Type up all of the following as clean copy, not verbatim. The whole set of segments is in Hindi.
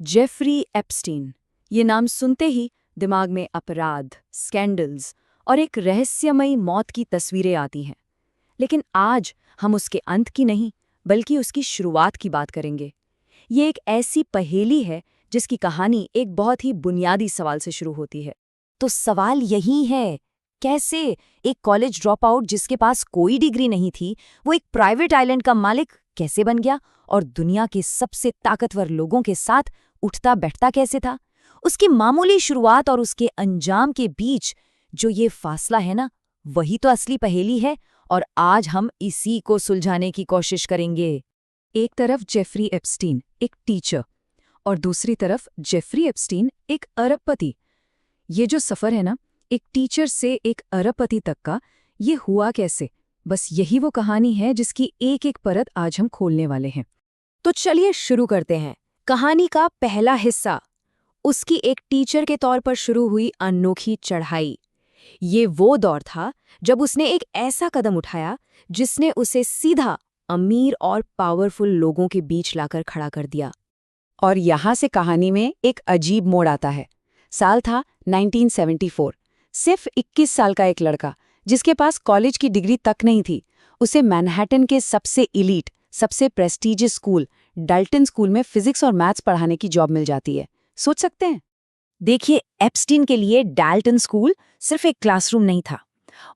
Jeffrey Epstein. ये नाम सुनते ही दिमाग में अपराध, स्कैंडल्स और एक रहस्यमयी मौत की तस्वीरें आती हैं। लेकिन आज हम उसके अंत की नहीं, बल्कि उसकी शुरुआत की बात करेंगे। ये एक ऐसी पहेली है जिसकी कहानी एक बहुत ही बुनियादी सवाल से शुरू होती है। तो सवाल यही है, कैसे एक कॉलेज ड्रॉप आउट जिसके पास कोई डिग्री नहीं थी, वो एक प्राइवेट आइलैंड का मालिक कैसे बन गया और दुनिया के सबसे ताकतवर लोगों के साथ उठता बैठता कैसे था? उसकी मामूली शुरुआत और उसके अंजाम के बीच जो ये फासला है ना, वही तो असली पहेली है और आज हम इसी को सुलझाने की कोशिश करेंगे। एक तरफ जेफरी एप्स्टीन, एक टीचर, और दूसरी तरफ जेफरी एप्स्टीन, एक अरबपति। ये जो सफ़र है ना, एक टीचर से एक अरबपति तक का, ये हुआ कैसे? बस यही वो कहानी है जिसकी एक एक परत आज हम खोलने वाले हैं। तो चलिए शुरू करते हैं। कहानी का पहला हिस्सा, उसकी एक टीचर के तौर पर शुरू हुई अनोखी चढ़ाई। ये वो दौर था जब उसने एक ऐसा कदम उठाया जिसने उसे सीधा अमीर और पावरफुल लोगों के बीच लाकर खड़ा कर दिया। और यहाँ से कहानी में एक अजीब मोड़ आता है। साल था 1974। सिर्फ 21 साल का एक लड़का, जिसके पास कॉलेज की डिग्री तक नहीं थी, उसे मैनहट्टन के सबसे इलीट, सबसे प्रेस्टीजियस स्कूल डाल्टन स्कूल में फिजिक्स और मैथ्स पढ़ाने की जॉब मिल जाती है। सोच सकते हैं? देखिए, एप्स्टीन के लिए डाल्टन स्कूल सिर्फ एक क्लासरूम नहीं था।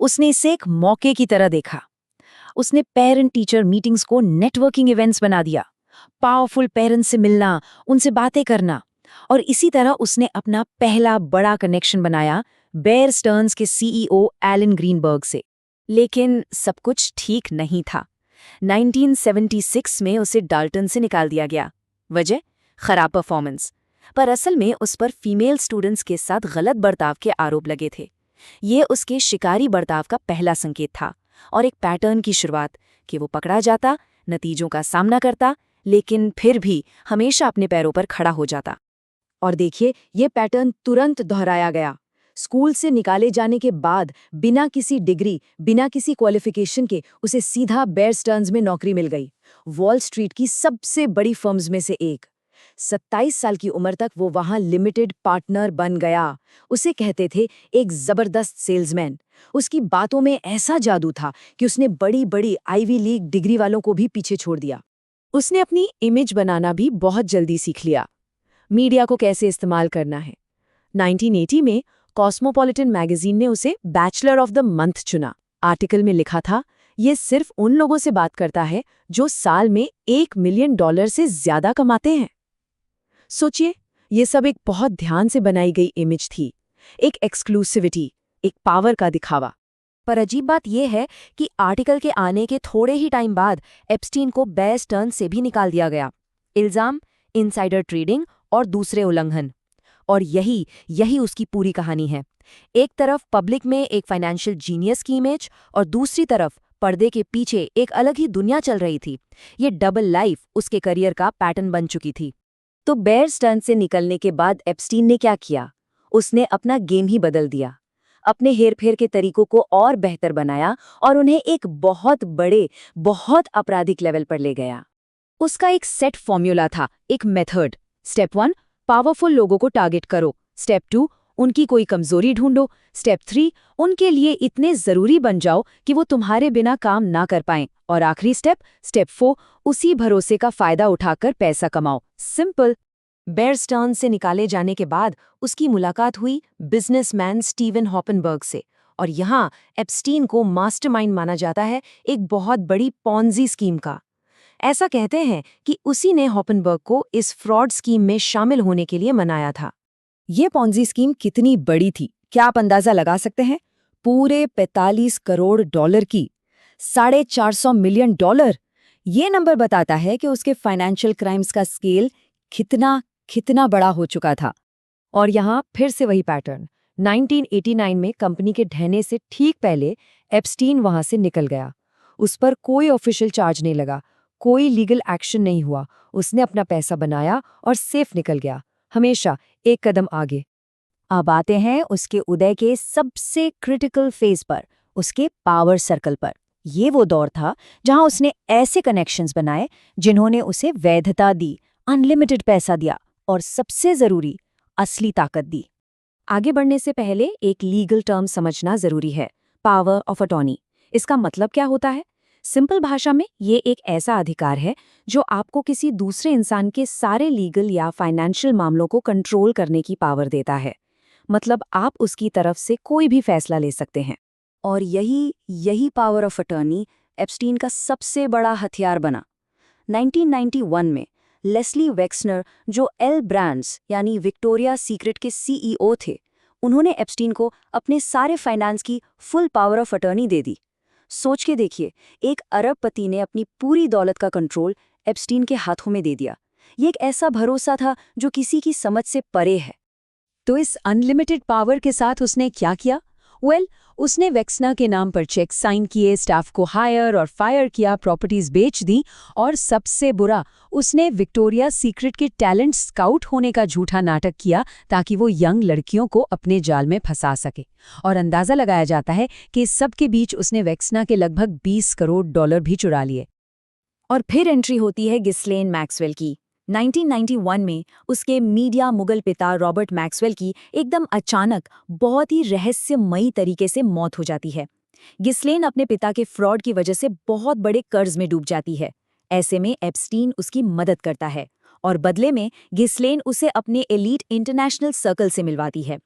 उसने इसे एक मौके की तरह देखा। उसने पेरेंट टीचर मीटिंग्स को नेटवर्किंग इवेंट्स बना दिया। पावरफुल पेरेंट्स से मिलना, उनसे बातें करना, और इसी तरह उसने अपना पहला बड़ा कनेक्शन बनाया बेयर स्टर्न्स के सीईओ एलन ग्रीनबर्ग से। लेकिन सब कुछ ठीक नहीं था। 1976 में उसे डाल्टन से निकाल दिया गया। वजह? खराब परफॉर्मेंस। पर असल में उस पर फीमेल स्टूडेंट्स के साथ गलत बर्ताव के आरोप लगे थे। ये उसके शिकारी बर्ताव का पहला संकेत था और एक पैटर्न की शुरुआत कि वो पकड़ा जाता, नतीजों का सामना करता, लेकिन फिर भी हमेशा अपने पैरों पर खड़ा हो जाता। और देखिए, ये पैटर्न तुरंत दोहराया गया। स्कूल से निकाले जाने के बाद बिना किसी डिग्री, बिना किसी क्वालिफिकेशन के उसे सीधा बेयर स्टर्न्स में नौकरी मिल गई, वॉल स्ट्रीट की सबसे बड़ी फर्म्स में से एक। 27 साल की उम्र तक वो वहां लिमिटेड पार्टनर बन गया। उसे कहते थे एक जबरदस्त सेल्समैन। उसकी बातों में ऐसा जादू था कि उसने बड़ी बड़ी आईवी लीग डिग्री वालों को भी पीछे छोड़ दिया। उसने अपनी इमेज बनाना भी बहुत जल्दी सीख लिया। मीडिया को कैसे इस्तेमाल करना है। 1980 में कॉस्मोपॉलिटन मैगजीन ने उसे बैचलर ऑफ द मंथ चुना। आर्टिकल में लिखा था, ये सिर्फ उन लोगों से बात करता है जो साल में $1 मिलियन से ज्यादा कमाते हैं। सोचिए, ये सब एक बहुत ध्यान से बनाई गई इमेज थी, एक एक्सक्लूसिविटी, एक पावर का दिखावा। पर अजीब बात यह है कि आर्टिकल के आने के थोड़े ही टाइम बाद एप्स्टीन को बेयर स्टर्न्स से भी निकाल दिया गया। इल्जाम, इनसाइडर ट्रेडिंग और दूसरे उल्लंघन। और यही उसकी पूरी कहानी है। एक तरफ पब्लिक में एक फाइनेंशियल जीनियस की इमेज और दूसरी तरफ पर्दे के पीछे एक अलग ही दुनिया चल रही थी। ये डबल लाइफ उसके करियर का पैटर्न बन चुकी थी। तो बेयर स्टर्न्स से निकलने के बाद एप्स्टीन ने क्या किया? उसने अपना गेम ही बदल दिया, अपने हेरफेर के तरीकों को और बेहतर बनाया और उन्हें एक बहुत बड़े, बहुत आपराधिक लेवल पर ले गया। उसका एक सेट फॉर्मूला था, एक मेथड। स्टेप 1, पावरफुल लोगों को टारगेट करो। स्टेप 2, उनकी कोई कमजोरी ढूंढो। स्टेप 3, उनके लिए इतने जरूरी बन जाओ कि वो तुम्हारे बिना काम ना कर पाएं। और आखिरी स्टेप 4, उसी भरोसे का फायदा उठाकर पैसा कमाओ। सिंपल। बेयर स्टर्न्स से निकाले जाने के बाद उसकी मुलाकात हुई बिजनेसमैन स्टीवन हॉपनबर्ग से, और यहाँ एप्स्टीन को मास्टरमाइंड माना जाता है एक बहुत बड़ी पॉन्जी स्कीम का। ऐसा कहते हैं कि उसी ने हॉपनबर्ग को इस फ्रॉड स्कीम में शामिल होने के लिए मनाया था। ये पॉन्जी स्कीम कितनी बड़ी थी, क्या आप अंदाजा लगा सकते हैं? पूरे 45 करोड़ डॉलर की, $450 मिलियन। ये नंबर बताता है कि उसके फाइनेंशियल क्राइम्स का स्केल कितना बड़ा हो चुका था। और यहाँ फिर से वही पैटर्न। 1989 में कंपनी के ढहने से ठीक पहले एप्स्टीन वहां से निकल गया। उस पर कोई ऑफिशियल चार्ज नहीं लगा, कोई लीगल एक्शन नहीं हुआ। उसने अपना पैसा बनाया और सेफ निकल गया, हमेशा एक कदम आगे। अब आते हैं उसके उदय के सबसे क्रिटिकल फेज पर, उसके पावर सर्कल पर। ये वो दौर था जहां उसने ऐसे कनेक्शंस बनाए जिन्होंने उसे वैधता दी, अनलिमिटेड पैसा दिया, और सबसे जरूरी, असली ताकत दी। आगे बढ़ने से पहले एक लीगल टर्म समझना जरूरी है, पावर ऑफ अटॉर्नी। इसका मतलब क्या होता है? सिंपल भाषा में ये एक ऐसा अधिकार है जो आपको किसी दूसरे इंसान के सारे लीगल या फाइनेंशियल मामलों को कंट्रोल करने की पावर देता है। मतलब आप उसकी तरफ से कोई भी फैसला ले सकते हैं। और यही पावर ऑफ अटॉर्नी एप्स्टीन का सबसे बड़ा हथियार बना। 1991 में लेस्ली वेक्सनर, जो एल ब्रांड्स यानी विक्टोरिया सीक्रेट के सीईओ थे, उन्होंने एप्स्टीन को अपने सारे फाइनेंस की फुल पावर ऑफ अटॉर्नी दे दी। सोच के देखिए, एक अरबपति ने अपनी पूरी दौलत का कंट्रोल एप्स्टीन के हाथों में दे दिया। ये एक ऐसा भरोसा था जो किसी की समझ से परे है। तो इस अनलिमिटेड पावर के साथ उसने क्या किया? उसने वेक्सनर के नाम पर चेक साइन किए, स्टाफ को हायर और फायर किया, प्रॉपर्टीज बेच दी, और सबसे बुरा, उसने विक्टोरिया सीक्रेट के टैलेंट स्काउट होने का झूठा नाटक किया ताकि वो यंग लड़कियों को अपने जाल में फंसा सके। और अंदाजा लगाया जाता है कि इस सब के बीच उसने वेक्सनर के लगभग $20 करोड़ भी चुरा लिए। और फिर एंट्री होती है गिस्लेन मैक्सवेल की। 1991 में उसके मीडिया मुगल पिता रॉबर्ट मैक्सवेल की एकदम अचानक बहुत ही रहस्यमयी तरीके से मौत हो जाती है। गिस्लेन अपने पिता के फ्रॉड की वजह से बहुत बड़े कर्ज में डूब जाती है। ऐसे में एप्स्टीन उसकी मदद करता है और बदले में गिस्लेन उसे अपने एलीट इंटरनेशनल सर्कल से मिलवाती है।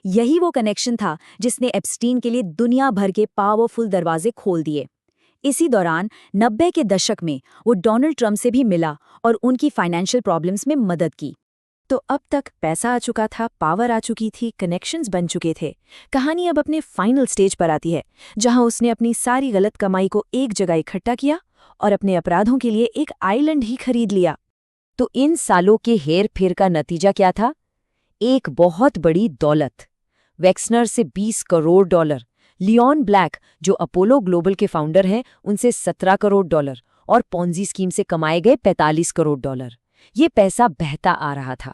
यही वो कनेक्शन था जिसने एप्स्टीन के लिए दुनिया भर के पावरफुल दरवाजे खोल दिए। इसी दौरान 90 के दशक में वो डोनाल्ड ट्रंप से भी मिला और उनकी फाइनेंशियल प्रॉब्लम्स में मदद की। तो अब तक पैसा आ चुका था, पावर आ चुकी थी, कनेक्शंस बन चुके थे। कहानी अब अपने फाइनल स्टेज पर आती है, जहां उसने अपनी सारी गलत कमाई को एक जगह इकट्ठा किया और अपने अपराधों के लिए एक आइलैंड ही खरीद लिया। तो इन सालों के हेर फेर का नतीजा क्या था? एक बहुत बड़ी दौलत। वेक्सनर से $20 करोड़, लियोन ब्लैक जो अपोलो ग्लोबल के फाउंडर हैं उनसे $17 करोड़, और पॉन्जी स्कीम से कमाए गए $45 करोड़। ये पैसा बहता आ रहा था।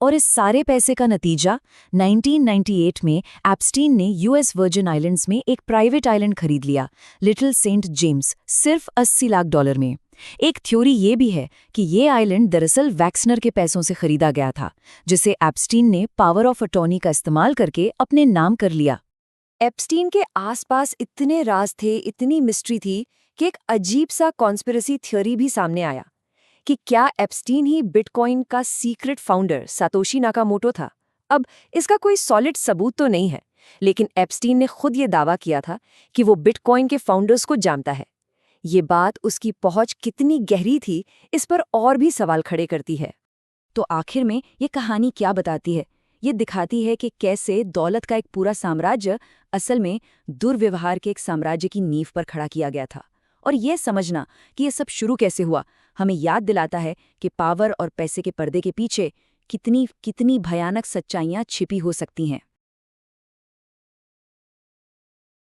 और इस सारे पैसे का नतीजा 1998 में एप्स्टीन ने यूएस वर्जिन आइलैंड्स में एक प्राइवेट आइलैंड खरीद लिया, लिटिल सेंट जेम्स, सिर्फ $80 लाख में। एक थ्योरी ये भी है कि ये आइलैंड दरअसल वैक्सनर के पैसों से खरीदा गया था, जिसे एप्स्टीन ने पावर ऑफ अटॉर्नी का इस्तेमाल करके अपने नाम कर लिया। एप्स्टीन के आसपास इतने राज थे, इतनी मिस्ट्री थी कि एक अजीब सा कॉन्स्पिरेसी थ्योरी भी सामने आया कि क्या एप्स्टीन ही बिटकॉइन का सीक्रेट फाउंडर सातोशी नाकामोटो था। अब इसका कोई सॉलिड सबूत तो नहीं है, लेकिन एप्स्टीन ने खुद ये दावा किया था कि वो बिटकॉइन के फाउंडर्स को जानता है। ये बात उसकी पहुंच कितनी गहरी थी, इस पर और भी सवाल खड़े करती है। तो आखिर में ये कहानी क्या बताती है? ये दिखाती है कि कैसे दौलत का एक पूरा साम्राज्य असल में दुर्व्यवहार के एक साम्राज्य की नींव पर खड़ा किया गया था। और ये समझना कि ये सब शुरू कैसे हुआ, हमें याद दिलाता है कि पावर और पैसे के पर्दे के पीछे कितनी भयानक सच्चाइयाँ छिपी हो सकती हैं।